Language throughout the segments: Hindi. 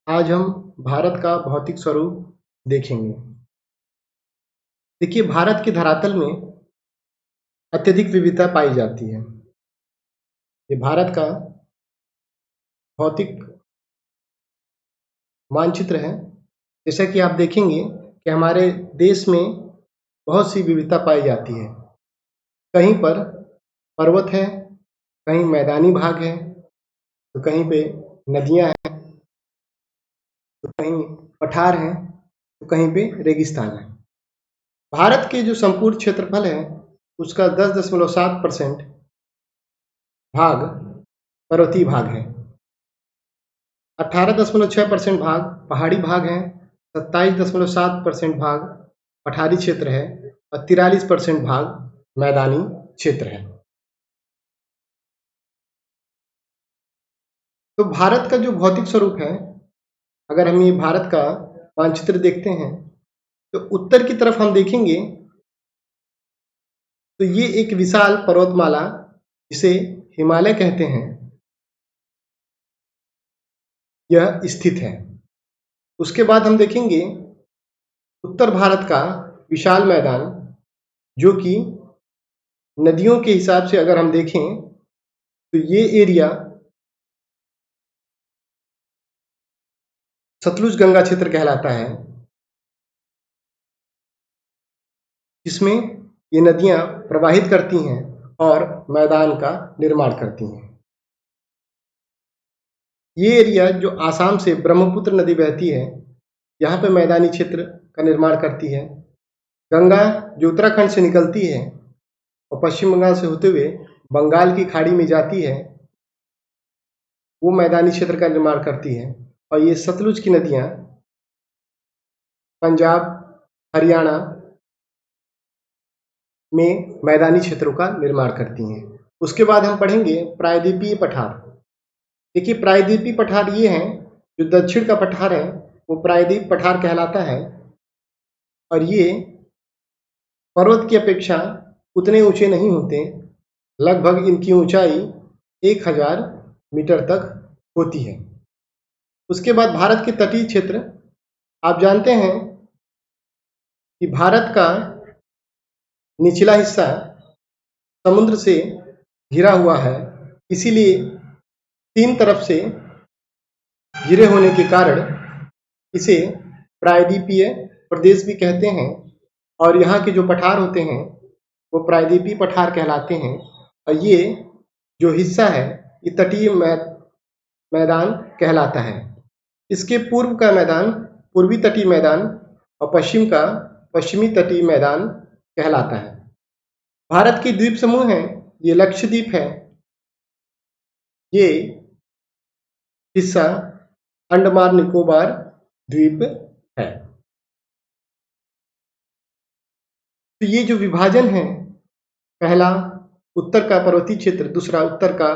आज हम भारत का भौतिक स्वरूप देखेंगे। देखिए, भारत के धरातल में अत्यधिक विविधता पाई जाती है। ये भारत का भौतिक मानचित्र है। जैसा कि आप देखेंगे कि हमारे देश में बहुत सी विविधता पाई जाती है। कहीं पर पर्वत है, कहीं मैदानी भाग है, तो कहीं पे नदियाँ हैं, तो कहीं पठार हैं, तो कहीं पे रेगिस्तान है। भारत के जो संपूर्ण क्षेत्रफल है, उसका 10.7% भाग पर्वतीय भाग है, 18.6% भाग पहाड़ी भाग है, 27.7% भाग पठारी क्षेत्र है और 43% भाग मैदानी क्षेत्र है। तो भारत का जो भौतिक स्वरूप है, अगर हम ये भारत का मानचित्र देखते हैं, तो उत्तर की तरफ हम देखेंगे तो ये एक विशाल पर्वतमाला जिसे हिमालय कहते हैं, यह स्थित है। उसके बाद हम देखेंगे उत्तर भारत का विशाल मैदान, जो कि नदियों के हिसाब से अगर हम देखें तो ये एरिया सतलुज गंगा क्षेत्र कहलाता है, जिसमें ये नदियां प्रवाहित करती हैं और मैदान का निर्माण करती हैं। ये एरिया जो आसाम से ब्रह्मपुत्र नदी बहती है, यहाँ पे मैदानी क्षेत्र का निर्माण करती है। गंगा जो उत्तराखंड से निकलती है और पश्चिम बंगाल से होते हुए बंगाल की खाड़ी में जाती है, वो मैदानी क्षेत्र का निर्माण करती है। और ये सतलुज की नदियाँ पंजाब, हरियाणा में मैदानी क्षेत्रों का निर्माण करती हैं। उसके बाद हम पढ़ेंगे प्रायद्वीपीय पठार। देखिए, प्रायद्वीपीय पठार ये हैं, जो दक्षिण का पठार है वो प्रायद्वीप पठार कहलाता है और ये पर्वत की अपेक्षा उतने ऊंचे नहीं होते। लगभग इनकी ऊंचाई 1000 मीटर तक होती है। उसके बाद भारत के तटीय क्षेत्र, आप जानते हैं कि भारत का निचला हिस्सा समुद्र से घिरा हुआ है, इसीलिए तीन तरफ से घिरे होने के कारण इसे प्रायद्वीपीय प्रदेश भी कहते हैं। और यहाँ के जो पठार होते हैं वो प्रायद्वीपीय पठार कहलाते हैं। और ये जो हिस्सा है ये तटीय मैदान कहलाता है। इसके पूर्व का मैदान पूर्वी तटीय मैदान और पश्चिम का पश्चिमी तटीय मैदान कहलाता है। भारत के द्वीप समूह हैं, ये लक्षद्वीप है, ये हिस्सा अंडमान निकोबार द्वीप है। तो ये जो विभाजन है, पहला उत्तर का पर्वतीय क्षेत्र, दूसरा उत्तर का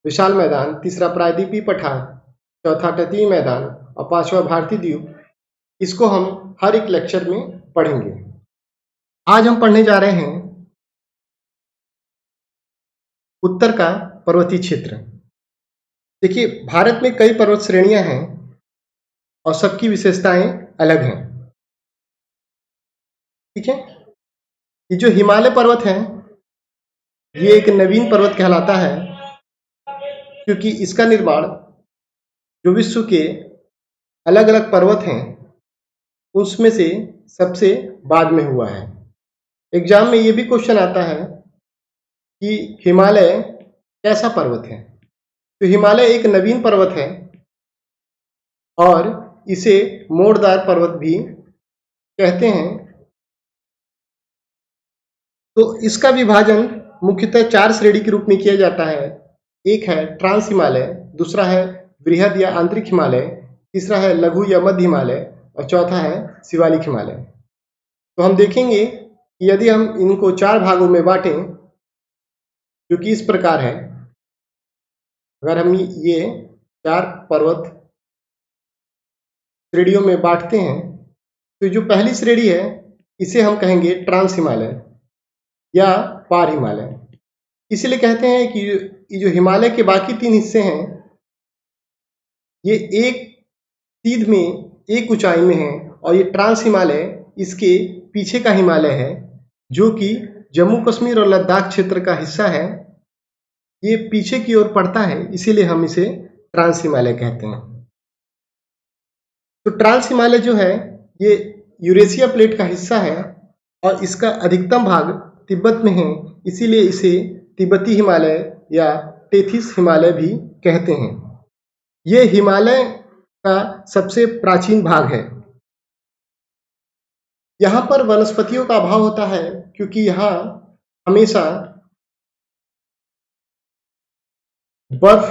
विशाल मैदान, तीसरा प्रायद्वीपीय पठार, चौथा तटीय मैदान और पांचवा भारतीय द्वीप, इसको हम हर एक लेक्चर में पढ़ेंगे। आज हम पढ़ने जा रहे हैं उत्तर का पर्वतीय क्षेत्र। देखिए, भारत में कई पर्वत श्रेणियां हैं और सबकी विशेषताएं अलग हैं। ठीक है, ये जो हिमालय पर्वत है ये एक नवीन पर्वत कहलाता है, क्योंकि इसका निर्माण जो विश्व के अलग अलग पर्वत हैं उसमें से सबसे बाद में हुआ है। एग्जाम में ये भी क्वेश्चन आता है कि हिमालय कैसा पर्वत है। तो हिमालय एक नवीन पर्वत है और इसे मोड़दार पर्वत भी कहते हैं। तो इसका विभाजन मुख्यतः 4 श्रेणी के रूप में किया जाता है। एक है ट्रांस हिमालय, दूसरा है बृहद या आंतरिक हिमालय, तीसरा है लघु या मध्य हिमालय और चौथा है शिवालिक हिमालय। तो हम देखेंगे कि यदि हम इनको 4 भागों में बांटें, जो कि इस प्रकार है, अगर हम ये 4 पर्वत श्रेणियों में बांटते हैं, तो जो पहली श्रेणी है इसे हम कहेंगे ट्रांस हिमालय या पार हिमालय। इसलिए कहते हैं कि ये जो हिमालय के बाकी 3 हिस्से हैं ये एक सीध में एक ऊंचाई में है और ये ट्रांस हिमालय इसके पीछे का हिमालय है, जो कि जम्मू कश्मीर और लद्दाख क्षेत्र का हिस्सा है। ये पीछे की ओर पड़ता है, इसीलिए हम इसे ट्रांस हिमालय कहते हैं। तो ट्रांस हिमालय जो है ये यूरेशिया प्लेट का हिस्सा है और इसका अधिकतम भाग तिब्बत में है, इसीलिए इसे तिब्बती हिमालय या टेथिस हिमालय भी कहते हैं। ये हिमालय का सबसे प्राचीन भाग है। यहाँ पर वनस्पतियों का अभाव होता है क्योंकि यहाँ हमेशा बर्फ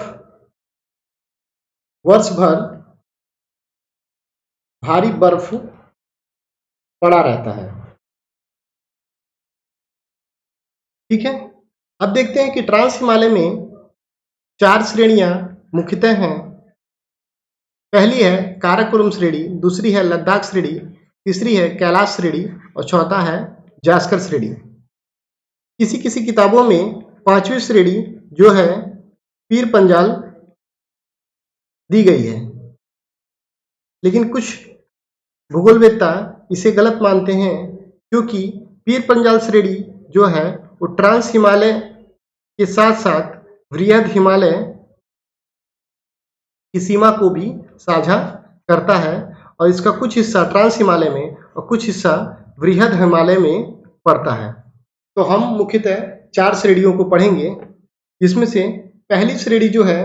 वर्ष भर भारी बर्फ पड़ा रहता है। ठीक है, अब देखते हैं कि ट्रांस हिमालय में 4 श्रेणियां मुख्यतः हैं। पहली है काराकोरम श्रेणी, दूसरी है लद्दाख श्रेणी, तीसरी है कैलाश श्रेणी और चौथा है जास्कर श्रेणी। किसी किसी किताबों में 5वीं श्रेणी जो है पीर पंजाल दी गई है, लेकिन कुछ भूगोलवेत्ता इसे गलत मानते हैं क्योंकि पीर पंजाल श्रेणी जो है वो ट्रांस हिमालय के साथ साथ वृहद हिमालय की सीमा को भी साझा करता है और इसका कुछ हिस्सा ट्रांस हिमालय में और कुछ हिस्सा वृहद हिमालय में पड़ता है। तो हम मुख्यतः 4 श्रेणियों को पढ़ेंगे, जिसमें से पहली श्रेणी जो है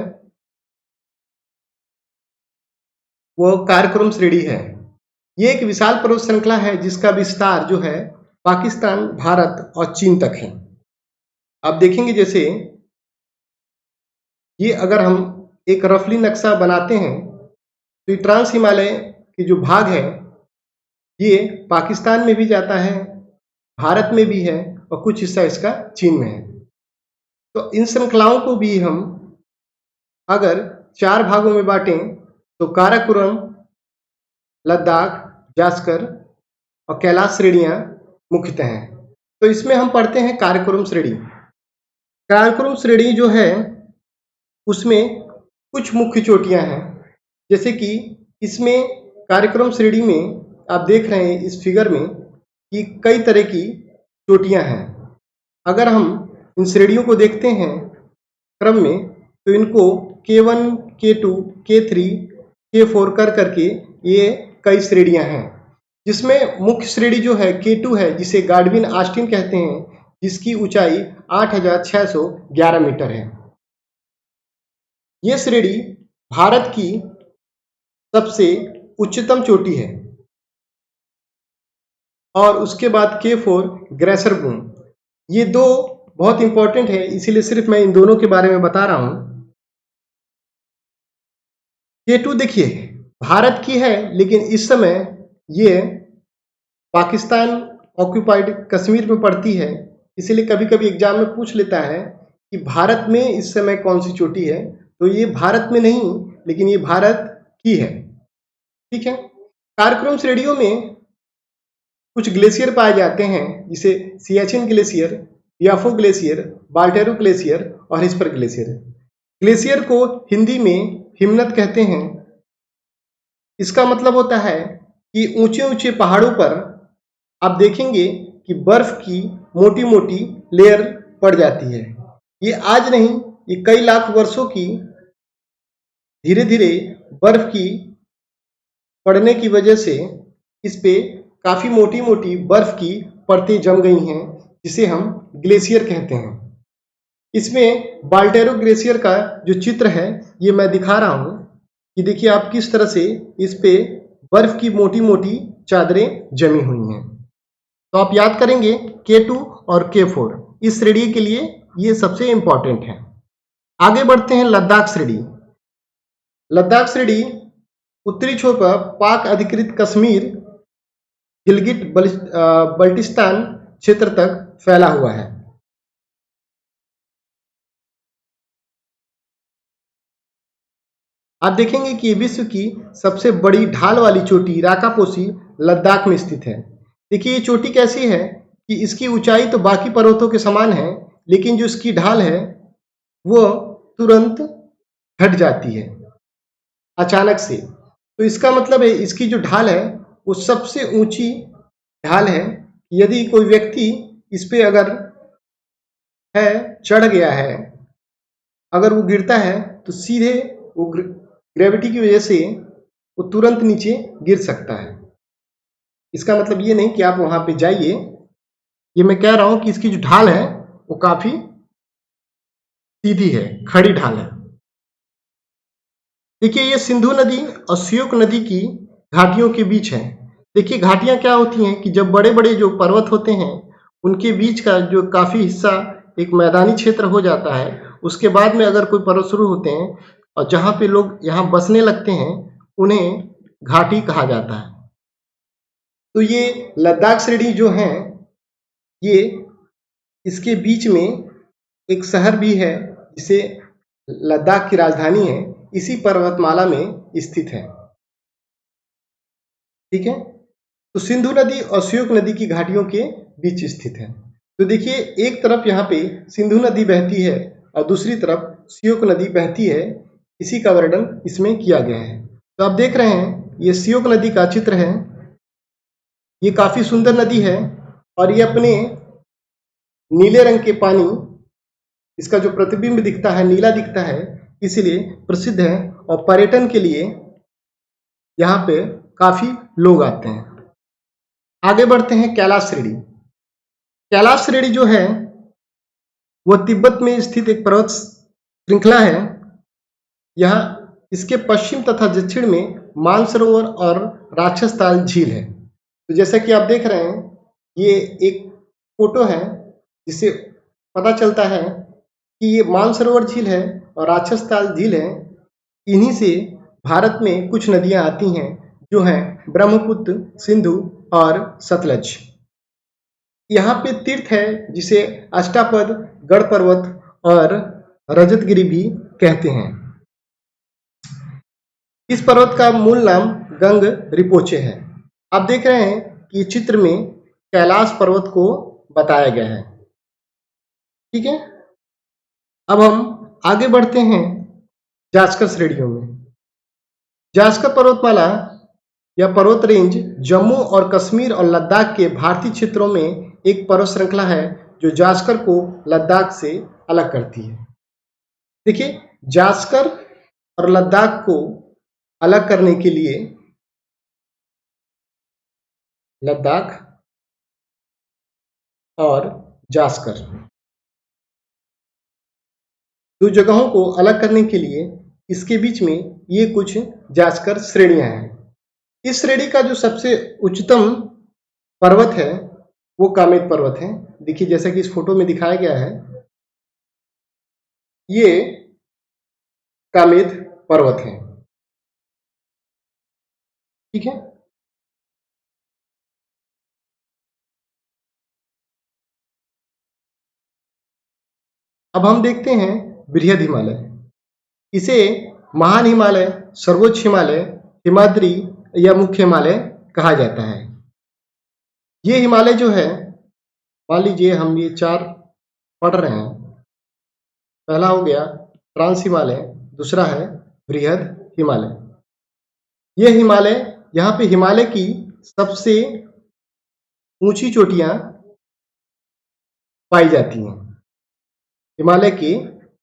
वो काराकोरम श्रेणी है। ये एक विशाल पर्वत श्रृंखला है जिसका विस्तार जो है पाकिस्तान, भारत और चीन तक है। आप देखेंगे जैसे ये अगर हम एक रफली नक्शा बनाते हैं तो ये ट्रांस हिमालय के जो भाग है ये पाकिस्तान में भी जाता है, भारत में भी है और कुछ हिस्सा इसका चीन में है। तो इन श्रृंखलाओं को भी हम अगर 4 भागों में बांटें तो काराकोरम, लद्दाख, जास्कर और कैलाश श्रेणियां मुख्यतः हैं। तो इसमें हम पढ़ते हैं काराकोरम श्रेणी। काराकोरम श्रेणी जो है उसमें कुछ मुख्य चोटियां हैं, जैसे कि इसमें काराकोरम श्रेणी में आप देख रहे हैं इस फिगर में कि कई तरह की चोटियां हैं। अगर हम इन श्रेणियों को देखते हैं क्रम में तो इनको K1, K2, K3, K4 करके ये कई श्रेणियां हैं, जिसमें मुख्य श्रेणी जो है K2 है, जिसे गाडविन ऑस्टिन कहते हैं, जिसकी ऊंचाई 8611 मीटर है। ये श्रेणी भारत की सबसे उच्चतम चोटी है और उसके बाद K4 ग्रेसर बूम। ये दो बहुत इंपॉर्टेंट है, इसीलिए सिर्फ मैं इन दोनों के बारे में बता रहा हूं। K2 देखिए भारत की है, लेकिन इस समय ये पाकिस्तान ऑक्यूपाइड कश्मीर में पड़ती है, इसीलिए कभी कभी एग्जाम में पूछ लेता है कि भारत में इस समय कौन सी चोटी है, तो ये भारत में नहीं लेकिन ये भारत की है। ठीक है, काराकोरम श्रेणियों में कुछ ग्लेशियर पाए जाते हैं, जिसे सियाचिन ग्लेशियर, याफो ग्लेशियर, बाल्टेरो ग्लेशियर और हिस्पर ग्लेशियर। ग्लेशियर को हिंदी में हिमनद कहते हैं। इसका मतलब होता है कि ऊंचे ऊंचे पहाड़ों पर आप देखेंगे कि बर्फ की मोटी मोटी लेयर पड़ जाती है। ये आज नहीं, ये कई लाख वर्षों की धीरे धीरे बर्फ की पड़ने की वजह से इस पे काफी मोटी मोटी बर्फ की परतें जम गई हैं, जिसे हम ग्लेशियर कहते हैं। इसमें बाल्टेरो ग्लेशियर का जो चित्र है ये मैं दिखा रहा हूं कि देखिए आप किस तरह से इस पे बर्फ की मोटी मोटी चादरें जमी हुई हैं। तो आप याद करेंगे K2 और K4 इस श्रेणी के लिए ये सबसे इंपॉर्टेंट है। आगे बढ़ते हैं लद्दाख श्रेणी। लद्दाख श्रेणी उत्तरी छोर पर पाक अधिकृत कश्मीर, गिलगिट बल्टिस्तान क्षेत्र तक फैला हुआ है। आप देखेंगे कि विश्व की सबसे बड़ी ढाल वाली चोटी राकापोसी लद्दाख में स्थित है। देखिए ये चोटी कैसी है कि इसकी ऊंचाई तो बाकी पर्वतों के समान है, लेकिन जो इसकी ढाल है वो तुरंत घट जाती है अचानक से। तो इसका मतलब है इसकी जो ढाल है वो सबसे ऊंची ढाल है। यदि कोई व्यक्ति इस पे अगर है चढ़ गया है, अगर वो गिरता है तो सीधे वो ग्रेविटी की वजह से वो तुरंत नीचे गिर सकता है। इसका मतलब ये नहीं कि आप वहां पे जाइए, ये मैं कह रहा हूं कि इसकी जो ढाल है वो काफी सीधी है, खड़ी ढाल है। देखिए ये सिंधु नदी और श्योक नदी की घाटियों के बीच है। देखिए घाटियां क्या होती हैं कि जब बड़े बड़े जो पर्वत होते हैं उनके बीच का जो काफी हिस्सा एक मैदानी क्षेत्र हो जाता है, उसके बाद में अगर कोई पर्वत शुरू होते हैं और जहाँ पे लोग यहाँ बसने लगते हैं उन्हें घाटी कहा जाता है। तो ये लद्दाख श्रेणी जो है, ये इसके बीच में एक शहर भी है जिसे लद्दाख की राजधानी है, इसी पर्वतमाला में स्थित है। ठीक है, तो सिंधु नदी और श्योक नदी की घाटियों के बीच स्थित है। तो देखिए एक तरफ यहाँ पे सिंधु नदी बहती है और दूसरी तरफ श्योक नदी बहती है, इसी का वर्णन इसमें किया गया है। तो आप देख रहे हैं ये श्योक नदी का चित्र है। ये काफी सुंदर नदी है और ये अपने नीले रंग के पानी, इसका जो प्रतिबिंब दिखता है नीला दिखता है, इसलिए प्रसिद्ध है और पर्यटन के लिए यहाँ पे काफी लोग आते हैं। आगे बढ़ते हैं कैलाश श्रेणी। कैलाश श्रेणी जो है वह तिब्बत में स्थित एक पर्वत श्रृंखला है। यहाँ इसके पश्चिम तथा दक्षिण में मानसरोवर और राक्षस ताल झील है। तो जैसा कि आप देख रहे हैं ये एक फोटो है जिससे पता चलता है कि ये मानसरोवर झील है और राक्षस ताल झील है। इन्हीं से भारत में कुछ नदियां आती हैं जो हैं ब्रह्मपुत्र, सिंधु और सतलज। यहाँ पे तीर्थ है जिसे अष्टापद, गढ़ पर्वत और रजतगिरी भी कहते हैं। इस पर्वत का मूल नाम गंग रिपोचे है। आप देख रहे हैं कि चित्र में कैलाश पर्वत को बताया गया है। ठीक है, अब हम आगे बढ़ते हैं जास्कर श्रेणियों में। जास्कर पर्वतमाला या पर्वत रेंज जम्मू और कश्मीर और लद्दाख के भारतीय क्षेत्रों में एक पर्वत श्रृंखला है जो जास्कर को लद्दाख से अलग करती है। देखिए जास्कर और लद्दाख को अलग करने के लिए लद्दाख और जास्कर दो जगहों को अलग करने के लिए इसके बीच में ये कुछ जास्कर श्रेणियां हैं। इस श्रेणी का जो सबसे उच्चतम पर्वत है वो कामेत पर्वत है। देखिए जैसा कि इस फोटो में दिखाया गया है, ये कामेत पर्वत है। ठीक है, अब हम देखते हैं बृहद हिमालय। इसे महान हिमालय, सर्वोच्च हिमालय, हिमाद्री या मुख्य हिमालय कहा जाता है। ये हिमालय जो है, मान लीजिए हम ये चार पढ़ रहे हैं। पहला हो गया ट्रांस हिमालय, दूसरा है बृहद हिमालय। यह हिमालय, यहाँ पे हिमालय की सबसे ऊंची चोटियां पाई जाती हैं हिमालय के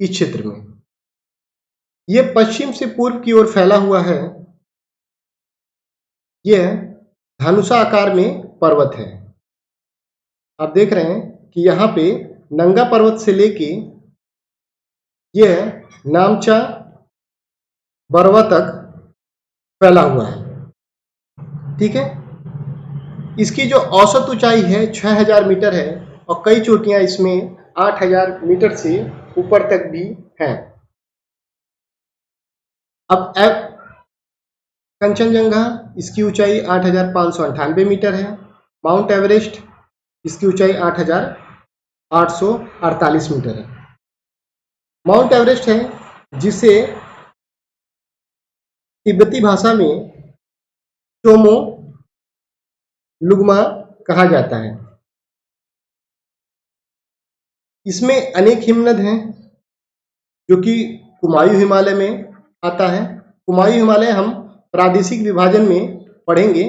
इस क्षेत्र में। यह पश्चिम से पूर्व की ओर फैला हुआ है। यह धनुषा आकार में पर्वत है। आप देख रहे हैं कि यहाँ पे नंगा पर्वत से लेके यह नामचा बरवा तक फैला हुआ है। ठीक है, इसकी जो औसत ऊंचाई है 6000 मीटर है और कई चोटियां इसमें 8000 मीटर से ऊपर तक भी हैं। अब कंचनजंगा, इसकी ऊंचाई 8598 मीटर है। माउंट एवरेस्ट, इसकी ऊंचाई 8848 मीटर है। माउंट एवरेस्ट है जिसे तिब्बती भाषा में चोमो लुग्मा कहा जाता है। इसमें अनेक हिमनद हैं जो कि कुमायूं हिमालय में आता है। कुमायूं हिमालय हम प्रादेशिक विभाजन में पढ़ेंगे।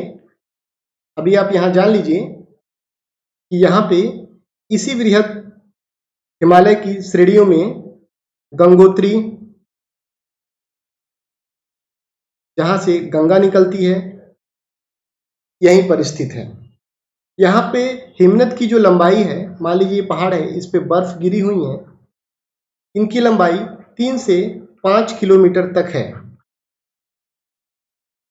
अभी आप यहाँ जान लीजिए कि यहाँ पे इसी बृहद हिमालय की श्रेणियों में गंगोत्री, जहाँ से गंगा निकलती है, यहीं पर स्थित है। यहाँ पे हिमनद की जो लंबाई है, मान लीजिए ये पहाड़ है, इस पे बर्फ गिरी हुई है, इनकी लंबाई 3 से 5 किलोमीटर तक है।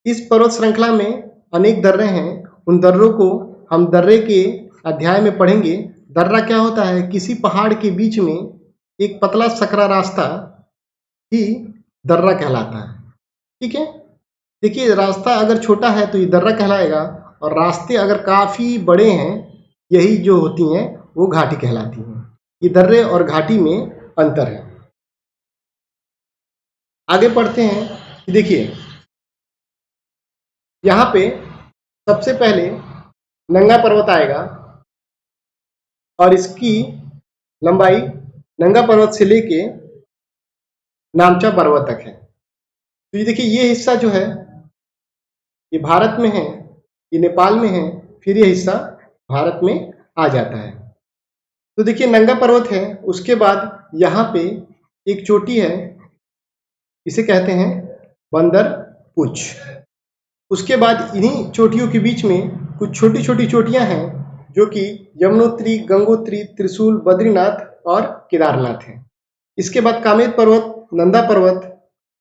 इस पर्वत श्रृंखला में अनेक दर्रे हैं। उन दर्रों को हम दर्रे के अध्याय में पढ़ेंगे। दर्रा क्या होता है? किसी पहाड़ के बीच में एक पतला सकरा रास्ता ही दर्रा कहलाता है। ठीक है, देखिए रास्ता अगर छोटा है तो ये दर्रा कहलाएगा, और रास्ते अगर काफी बड़े हैं, यही जो होती हैं वो घाटी कहलाती हैं। ये दर्रे और घाटी में अंतर है। आगे पढ़ते हैं कि देखिए यहाँ पे सबसे पहले नंगा पर्वत आएगा, और इसकी लंबाई नंगा पर्वत से लेके नामचा पर्वत तक है। तो ये देखिए ये हिस्सा जो है ये भारत में है, ये नेपाल में है, फिर ये हिस्सा भारत में आ जाता है। तो देखिए नंगा पर्वत है, उसके बाद यहाँ पे एक चोटी है, इसे कहते हैं बंदर पुछ। उसके बाद इन्हीं चोटियों के बीच में कुछ छोटी छोटी चोटियां हैं, जो कि यमुनोत्री, गंगोत्री, त्रिशूल, बद्रीनाथ और केदारनाथ हैं। इसके बाद कामेत पर्वत, नंदा पर्वत,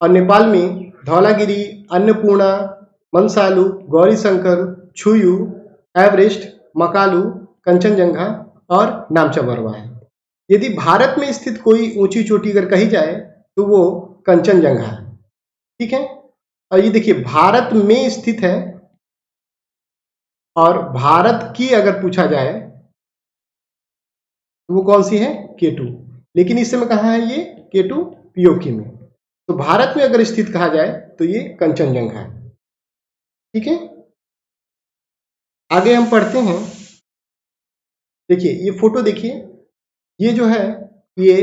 और नेपाल में धौलागिरी, अन्नपूर्णा, मनसालू, गौरीशंकर, छुयू, एवरेस्ट, मकालू, कंचनजंगा और नामचा बरवा है। यदि भारत में स्थित कोई ऊंची चोटी अगर कही जाए तो वो कंचनजंगा है। ठीक है, और ये देखिए भारत में स्थित है, और भारत की अगर पूछा जाए तो वो कौन सी है? K2। लेकिन इस समय कहाँ है ये? K2 पीओके में। तो भारत में अगर स्थित कहा जाए तो ये कंचनजंगा है। ठीक है, आगे हम पढ़ते हैं। देखिए ये फोटो देखिए, ये जो है ये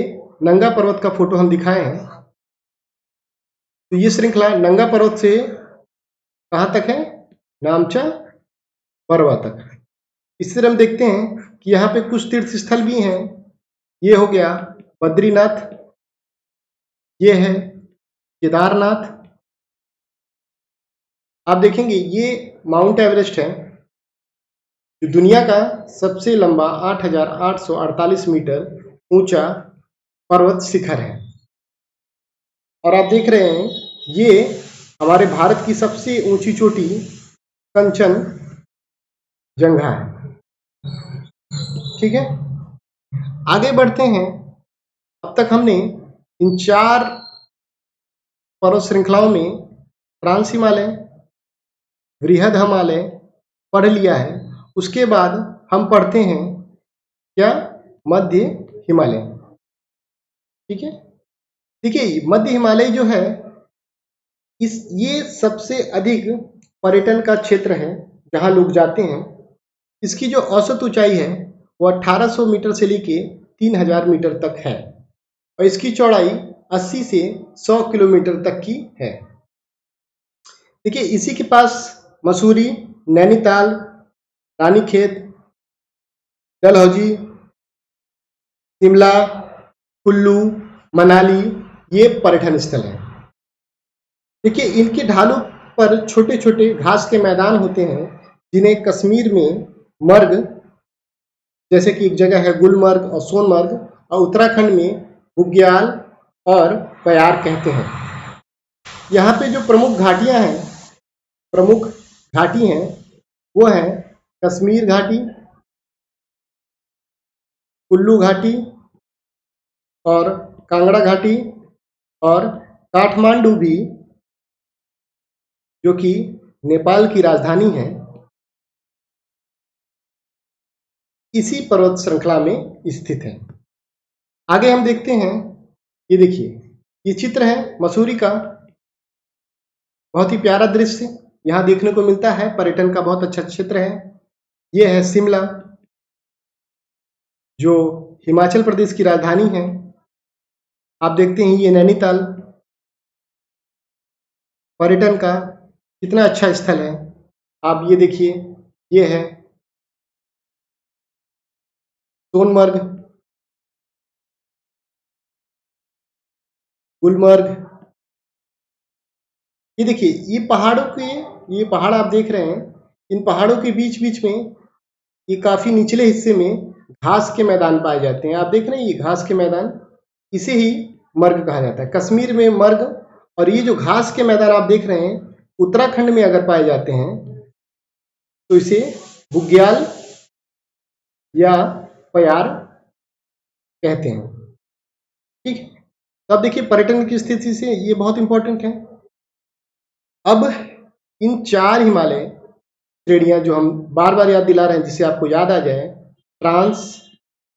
नंगा पर्वत का फोटो हम दिखाए हैं। तो ये श्रृंखला नंगा पर्वत से कहाँ तक है? नामचा बरवा तक। इस तरह हम देखते हैं कि यहाँ पे कुछ तीर्थ स्थल भी हैं। ये हो गया बद्रीनाथ, ये है केदारनाथ। आप देखेंगे ये माउंट एवरेस्ट है, जो दुनिया का सबसे लंबा 8,848 मीटर ऊंचा पर्वत शिखर है। और आप देख रहे हैं ये हमारे भारत की सबसे ऊंची चोटी कंचनजंगा है। ठीक है, आगे बढ़ते हैं। अब तक हमने इन 4 पर्वत श्रृंखलाओं में ट्रांस हिमालय, बृहद हिमालय पढ़ लिया है। उसके बाद हम पढ़ते हैं क्या? मध्य हिमालय। ठीक है, देखिए मध्य हिमालय जो है ये सबसे अधिक पर्यटन का क्षेत्र है, जहाँ लोग जाते हैं। इसकी जो औसत ऊंचाई है वो 1800 मीटर से लेके 3000 मीटर तक है, और इसकी चौड़ाई 80 से 100 किलोमीटर तक की है। देखिए इसी के पास मसूरी, नैनीताल, रानीखेत, डलहौजी, शिमला, कुल्लू, मनाली ये पर्यटन स्थल हैं। देखिए इनके ढालों पर छोटे छोटे घास के मैदान होते हैं, जिन्हें कश्मीर में मर्ग, जैसे कि एक जगह है गुलमर्ग और सोनमर्ग, और उत्तराखंड में बुग्याल और कयार कहते हैं। यहाँ पे जो प्रमुख घाटी हैं वो हैं कश्मीर घाटी, कुल्लू घाटी और कांगड़ा घाटी, और काठमांडू भी, जो कि नेपाल की राजधानी है, इसी पर्वत श्रृंखला में स्थित है। आगे हम देखते हैं, ये देखिए ये चित्र है मसूरी का, बहुत ही प्यारा दृश्य यहाँ देखने को मिलता है। पर्यटन का बहुत अच्छा क्षेत्र है। ये है शिमला, जो हिमाचल प्रदेश की राजधानी है। आप देखते हैं ये नैनीताल, पर्यटन का कितना अच्छा स्थल है। आप ये देखिए, ये है सोनमर्ग, गुलमर्ग। ये देखिए, ये पहाड़ आप देख रहे हैं, इन पहाड़ों के बीच बीच में ये काफी निचले हिस्से में घास के मैदान पाए जाते हैं। आप देख रहे हैं ये घास के मैदान, इसे ही मर्ग कहा जाता है। कश्मीर में मर्ग, और ये जो घास के मैदान आप देख रहे हैं उत्तराखंड में अगर पाए जाते हैं तो इसे बुग्याल या पयार कहते हैं। ठीक है, तो अब देखिए पर्यटन की स्थिति से ये बहुत इंपॉर्टेंट है। अब इन 4 हिमालय श्रेणियां जो हम बार बार याद दिला रहे हैं, जिसे आपको याद आ जाए, ट्रांस,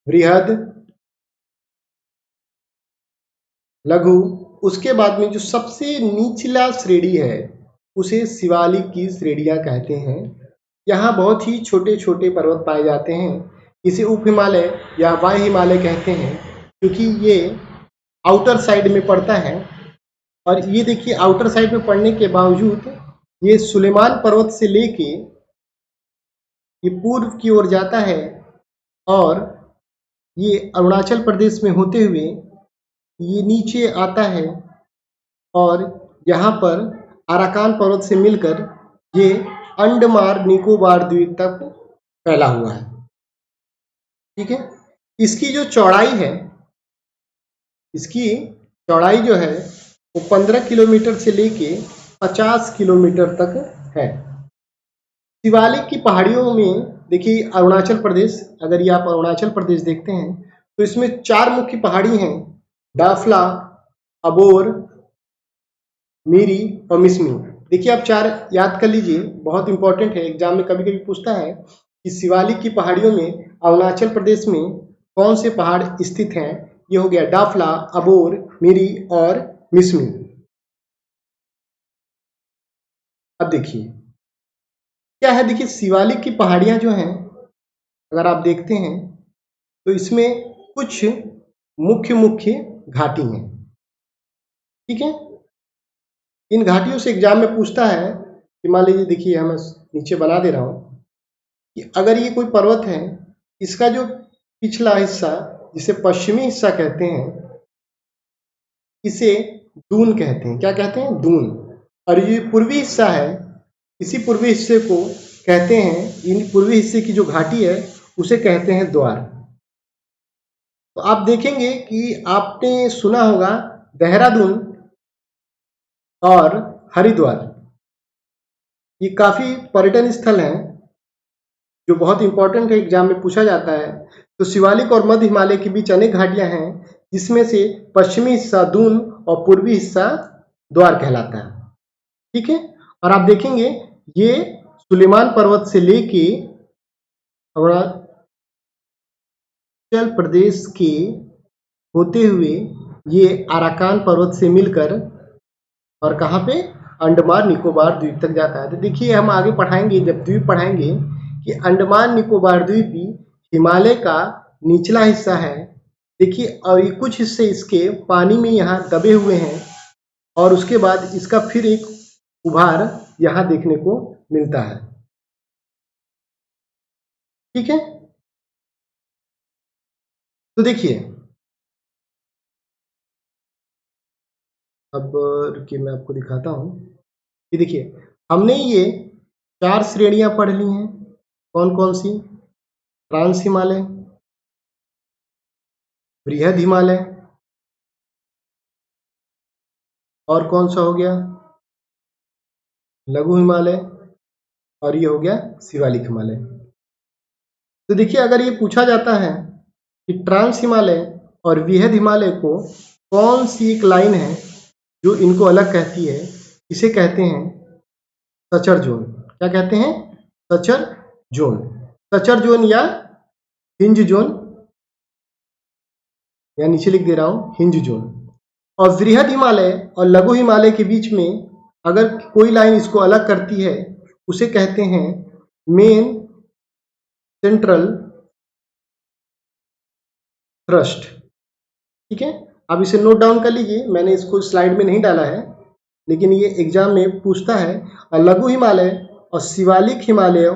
बृहद, लघु, उसके बाद में जो सबसे निचला श्रेणी है उसे शिवालिक की श्रेणियां कहते हैं। यहाँ बहुत ही छोटे छोटे पर्वत पाए जाते हैं। इसे उप हिमालय या वाय हिमालय कहते हैं, क्योंकि ये आउटर साइड में पड़ता है। और ये देखिए, आउटर साइड में पड़ने के बावजूद ये सुलेमान पर्वत से लेके ये पूर्व की ओर जाता है और ये अरुणाचल प्रदेश में होते हुए ये नीचे आता है और यहाँ पर अराकान पर्वत से मिलकर ये अंडमान निकोबार द्वीप तक फैला हुआ है। ठीक है, इसकी जो चौड़ाई है, इसकी चौड़ाई जो है वो 15 किलोमीटर से लेके 50 किलोमीटर तक है। शिवालिक की पहाड़ियों में देखिए, अरुणाचल प्रदेश, अगर ये आप अरुणाचल प्रदेश देखते हैं तो इसमें 4 मुख्य पहाड़ी हैं, डाफला, अबोर, मीरी और मिसमी। देखिए, आप 4 याद कर लीजिए, बहुत इंपॉर्टेंट है। एग्जाम में कभी कभी पूछता है कि शिवालिक की पहाड़ियों में अरुणाचल प्रदेश में कौन से पहाड़ स्थित हैं। ये हो गया डाफला, अबोर, मीरी और मिसमी। अब देखिए क्या है, देखिए शिवालिक की पहाड़ियां जो हैं, अगर आप देखते हैं तो इसमें कुछ मुख्य मुख्य घाटी हैं। ठीक है, इन घाटियों से एग्जाम में पूछता है कि मान लीजिए, देखिए मैं नीचे बना दे रहा हूं कि अगर ये कोई पर्वत है, इसका जो पिछला हिस्सा जिसे पश्चिमी हिस्सा कहते हैं, इसे दून कहते हैं। क्या कहते हैं? दून। और ये पूर्वी हिस्सा है, इसी पूर्वी हिस्से को कहते हैं, इन पूर्वी हिस्से की जो घाटी है उसे कहते हैं द्वार। तो आप देखेंगे कि आपने सुना होगा देहरादून और हरिद्वार, ये काफी पर्यटन स्थल हैं जो बहुत इंपॉर्टेंट है, एग्जाम में पूछा जाता है। तो शिवालिक और मध्य हिमालय के बीच अनेक घाटियां हैं, जिसमें से पश्चिमी हिस्सा दून और पूर्वी हिस्सा द्वार कहलाता है। ठीक है, और आप देखेंगे ये सुलेमान पर्वत से लेके अरुणाचल प्रदेश के होते हुए ये अराकान पर्वत से मिलकर और कहाँ पे, अंडमान निकोबार द्वीप तक जाता है। तो देखिए, हम आगे पढ़ाएंगे, जब द्वीप पढ़ाएंगे, कि अंडमान निकोबार द्वीप भी हिमालय का निचला हिस्सा है। देखिए, और ये कुछ हिस्से इसके पानी में यहाँ दबे हुए हैं और उसके बाद इसका फिर एक उभार यहाँ देखने को मिलता है। ठीक है, तो देखिए, अब रुकिए मैं आपको दिखाता हूँ कि देखिए, हमने ये 4 श्रेणियां पढ़ ली हैं। कौन कौन सी? ट्रांस हिमालय, बृहद हिमालय, और कौन सा हो गया, लघु हिमालय, और ये हो गया शिवालिक हिमालय। तो देखिए, अगर ये पूछा जाता है कि ट्रांस हिमालय और बृहद हिमालय को कौन सी एक लाइन है जो इनको अलग कहती है, इसे कहते हैं सचर जोन। क्या कहते हैं? Suture zone. सचर जोन या हिंज जोन, या नीचे लिख दे रहा हूं हिंज जोन। और बृहद हिमालय और लघु हिमालय के बीच में अगर कोई लाइन इसको अलग करती है, उसे कहते हैं मेन सेंट्रल थ्रस्ट। ठीक है, अब इसे नोट डाउन कर लीजिए, मैंने इसको स्लाइड में नहीं डाला है, लेकिन ये एग्जाम में पूछता है। और लघु हिमालय और शिवालिक हिमालय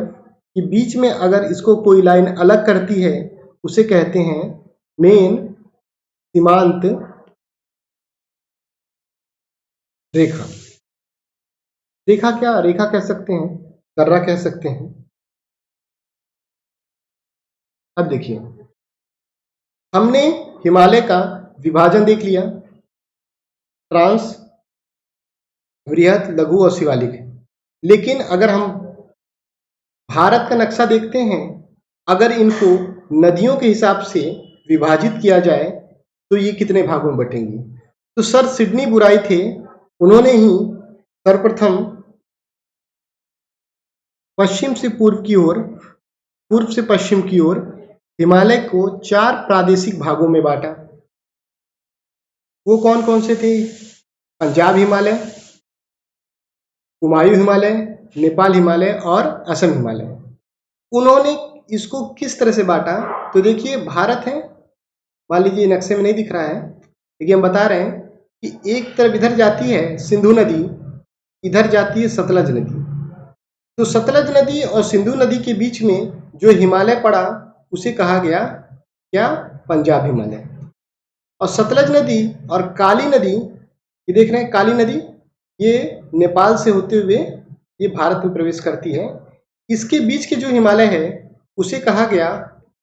के बीच में अगर इसको कोई लाइन अलग करती है उसे कहते हैं मेन सीमांत रेखा। रेखा क्या, रेखा कह सकते हैं, कर्रा कह सकते हैं। अब देखिए, हमने हिमालय का विभाजन देख लिया, ट्रांस, वृहत, लघु और शिवालिक। लेकिन अगर हम भारत का नक्शा देखते हैं, अगर इनको नदियों के हिसाब से विभाजित किया जाए तो ये कितने भागों में बटेंगी। तो सर सिडनी बुराई थे, उन्होंने ही सर्वप्रथम पश्चिम से पूर्व की ओर, पूर्व से पश्चिम की ओर हिमालय को 4 प्रादेशिक भागों में बांटा। वो कौन कौन से थे? पंजाब हिमालय, कुमायूं हिमालय, नेपाल हिमालय और असम हिमालय। उन्होंने इसको किस तरह से बांटा? तो देखिए, भारत है, मान लीजिए नक्शे में नहीं दिख रहा है, लेकिन हम बता रहे हैं कि एक तरफ इधर जाती है सिंधु नदी, इधर जाती है सतलज नदी। तो सतलज नदी और सिंधु नदी के बीच में जो हिमालय पड़ा उसे कहा गया क्या? पंजाब हिमालय। और सतलज नदी और काली नदी, ये देख रहे हैं काली नदी, ये नेपाल से होते हुए ये भारत में प्रवेश करती है। इसके बीच के जो हिमालय है उसे कहा गया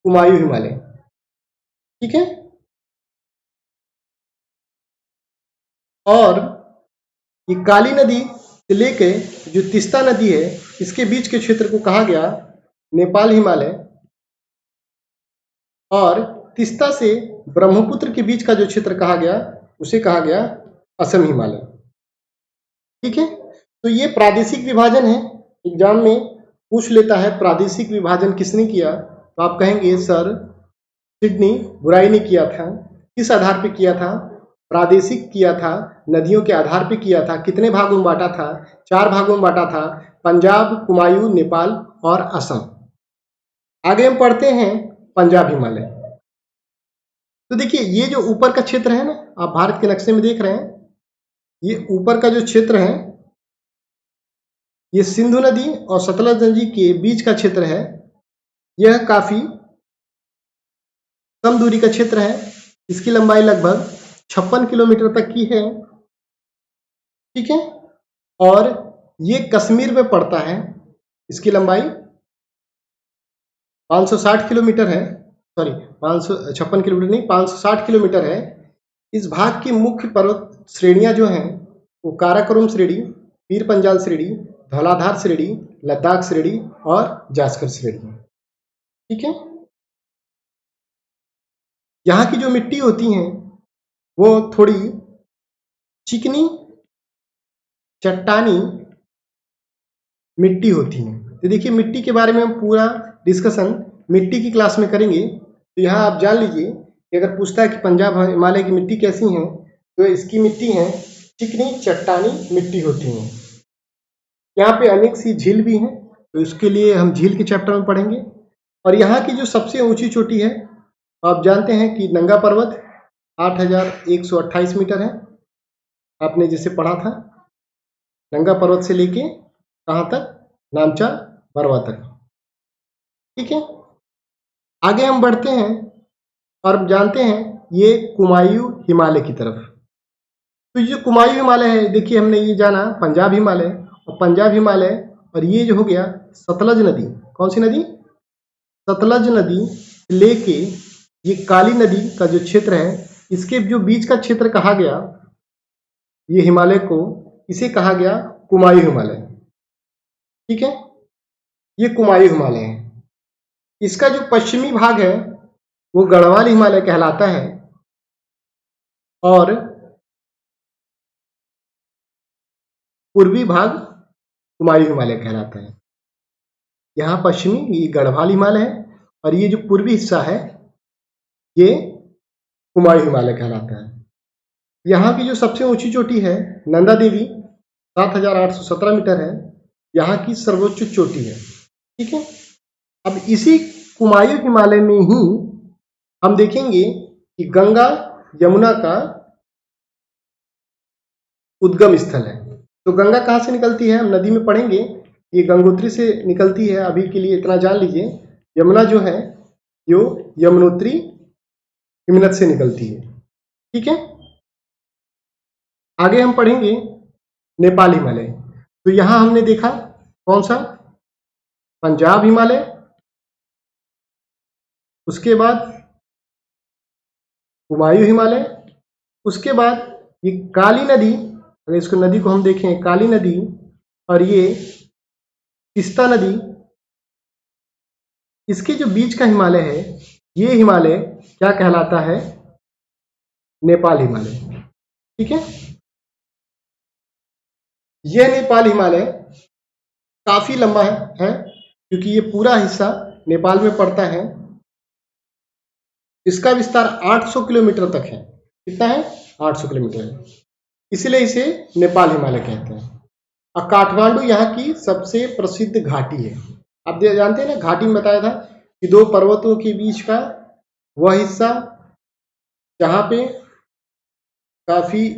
कुमायूं हिमालय। ठीक है। और ये काली नदी से लेके जो तीस्ता नदी है इसके बीच के क्षेत्र को कहा गया नेपाल हिमालय। और तीस्ता से ब्रह्मपुत्र के बीच का जो क्षेत्र कहा गया उसे कहा गया असम हिमालय। ठीक है। तो ये प्रादेशिक विभाजन है। एग्जाम में पूछ लेता है प्रादेशिक विभाजन किसने किया, तो आप कहेंगे सर सिडनी बुराई ने किया था। किस आधार पे किया था? प्रादेशिक किया था, नदियों के आधार पे किया था। कितने भागों में बांटा था? 4 भागों में बांटा था, पंजाब, कुमायूं, नेपाल और असम। आगे हम पढ़ते हैं पंजाब हिमालय। तो देखिए, ये जो ऊपर का क्षेत्र है ना, आप भारत के नक्शे में देख रहे हैं, ये ऊपर का जो क्षेत्र है ये सिंधु नदी और सतलज नदी के बीच का क्षेत्र है। यह काफी कम दूरी का क्षेत्र है। इसकी लंबाई लगभग 56 किलोमीटर तक की है। ठीक है। और ये कश्मीर में पड़ता है। इसकी लंबाई 560 किलोमीटर है, सॉरी 556 किलोमीटर नहीं, 560 किलोमीटर है। इस भाग की मुख्य पर्वत श्रेणियां जो हैं वो काराकोरम श्रेणी, पीर पंजाल श्रेणी, धौलाधार श्रेणी, लद्दाख श्रेणी और जास्कर श्रेणी। ठीक है। यहाँ की जो मिट्टी होती हैं वो थोड़ी चिकनी चट्टानी मिट्टी होती है। तो देखिए, मिट्टी के बारे में हम पूरा डिस्कशन मिट्टी की क्लास में करेंगे। तो यहाँ आप जान लीजिए कि अगर पूछता है कि पंजाब हिमालय की मिट्टी कैसी है, तो इसकी मिट्टी है चिकनी चट्टानी मिट्टी होती है। यहाँ पे अनेक सी झील भी हैं, तो इसके लिए हम झील के चैप्टर में पढ़ेंगे। और यहाँ की जो सबसे ऊंची चोटी है, आप जानते हैं कि नंगा पर्वत 8128 मीटर है। आपने जिसे पढ़ा था, नंगा पर्वत से लेके कहाँ तक? नामचा बरवा तक। ठीक है। आगे हम बढ़ते हैं और जानते हैं ये कुमायूं हिमालय की तरफ। तो ये कुमायूं हिमालय है, देखिए हमने ये जाना पंजाब हिमालय, और पंजाब हिमालय, और ये जो हो गया सतलज नदी। कौन सी नदी? सतलज नदी लेके ये काली नदी का जो क्षेत्र है, इसके जो बीच का क्षेत्र कहा गया ये हिमालय को, इसे कहा गया कुमायूं हिमालय। ठीक है। ये कुमायूं हिमालय है। इसका जो पश्चिमी भाग है वो गढ़वाल हिमालय कहलाता है, और पूर्वी भाग कुमायूं हिमालय कहलाता है। यहाँ पश्चिमी ये गढ़वाल हिमालय है, और ये जो पूर्वी हिस्सा है ये कुमायूं हिमालय कहलाता है। यहाँ की जो सबसे ऊंची चोटी है नंदा देवी 7817 मीटर है, यहाँ की सर्वोच्च चोटी है। ठीक है। अब इसी कुमायूं हिमालय में ही हम देखेंगे कि गंगा यमुना का उद्गम स्थल है। तो गंगा कहाँ से निकलती है, हम नदी में पढ़ेंगे। ये गंगोत्री से निकलती है, अभी के लिए इतना जान लीजिए। यमुना जो है यो यमुनोत्री हिमनद से निकलती है। ठीक है, आगे हम पढ़ेंगे नेपाल हिमालय। तो यहां हमने देखा कौन सा, पंजाब हिमालय, उसके बाद हुमायूं हिमालय, उसके बाद ये काली नदी, अगर इसको नदी को हम देखें, काली नदी और ये तीस्ता नदी, इसके जो बीच का हिमालय है, ये हिमालय क्या कहलाता है, नेपाल हिमालय। ठीक है, यह नेपाल हिमालय काफी लंबा है क्योंकि ये पूरा हिस्सा नेपाल में पड़ता है। इसका विस्तार 800 किलोमीटर तक है। कितना है, 800 किलोमीटर है, इसलिए इसे नेपाल हिमालय कहते हैं। और काठमांडू यहाँ की सबसे प्रसिद्ध घाटी है। आप जानते हैं ना, घाटी में बताया था कि दो पर्वतों के बीच का वह हिस्सा जहाँ पे काफी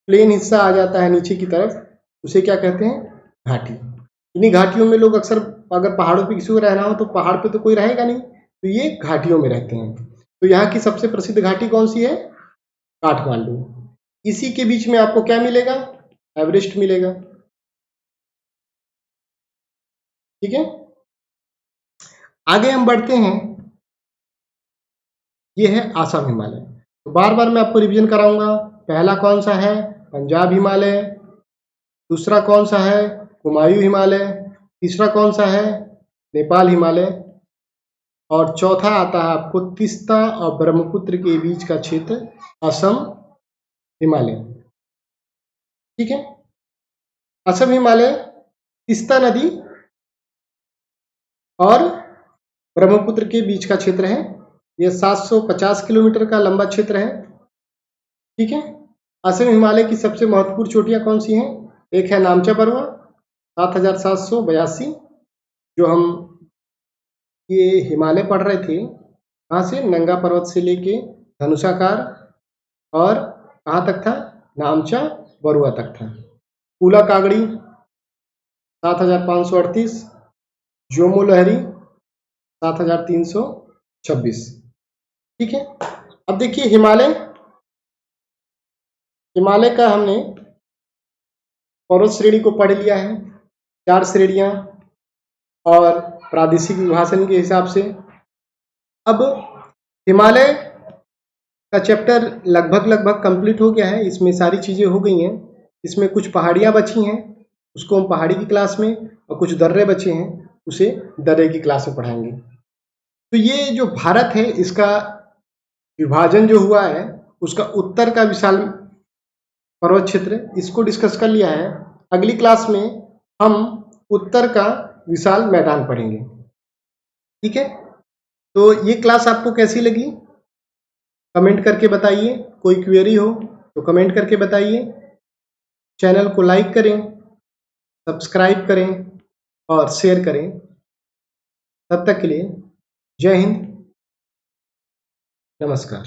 प्लेन हिस्सा आ जाता है नीचे की तरफ, उसे क्या कहते हैं, घाटी। इन्हीं घाटियों में लोग अक्सर, अगर पहाड़ों पे किसी को रहना हो तो पहाड़ पे तो कोई रहेगा नहीं, तो ये घाटियों में रहते हैं। तो यहाँ की सबसे प्रसिद्ध घाटी कौन सी है, काठमांडू। इसी के बीच में आपको क्या मिलेगा, एवरेस्ट मिलेगा। ठीक है, आगे हम बढ़ते हैं, ये है आसाम हिमालय। तो बार बार मैं आपको रिवीजन कराऊंगा। पहला कौन सा है, पंजाब हिमालय, दूसरा कौन सा है, हुमायूं हिमालय, तीसरा कौन सा है, नेपाल हिमालय, और चौथा आता है आपको तीस्ता और ब्रह्मपुत्र के बीच का क्षेत्र, असम हिमालय। ठीक है, असम हिमालय तीस्ता नदी और ब्रह्मपुत्र के बीच का क्षेत्र है। यह 750 किलोमीटर का लंबा क्षेत्र है। ठीक है, असम हिमालय की सबसे महत्वपूर्ण चोटियां कौन सी हैं, एक है नामचा बरुआ 7782, जो हम ये हिमालय पढ़ रहे थे, कहाँ से, नंगा पर्वत से लेके धनुषाकार और कहाँ तक था, नामचा बरुआ तक था। कूला कागड़ी 7538, जोमो लहरी 7326। ठीक है, अब देखिए हिमालय का हमने पर्वत श्रेणी को पढ़ लिया है, 4 श्रेणियां और प्रादेशिक विभाजन के हिसाब से। अब हिमालय का चैप्टर लगभग कंप्लीट हो गया है, इसमें सारी चीजें हो गई हैं। इसमें कुछ पहाड़ियां बची हैं, उसको हम पहाड़ी की क्लास में, और कुछ दर्रे बचे हैं, उसे दर्रे की क्लास में पढ़ाएंगे। तो ये जो भारत है, इसका विभाजन जो हुआ है, उसका उत्तर का विशाल पर्वत क्षेत्र, इसको डिस्कस कर लिया है। अगली क्लास में हम उत्तर का विशाल मैदान पढ़ेंगे। ठीक है, तो ये क्लास आपको कैसी लगी, कमेंट करके बताइए। कोई क्वेरी हो तो कमेंट करके बताइए। चैनल को लाइक करें, सब्सक्राइब करें और शेयर करें। तब तक के लिए जय हिंद, नमस्कार।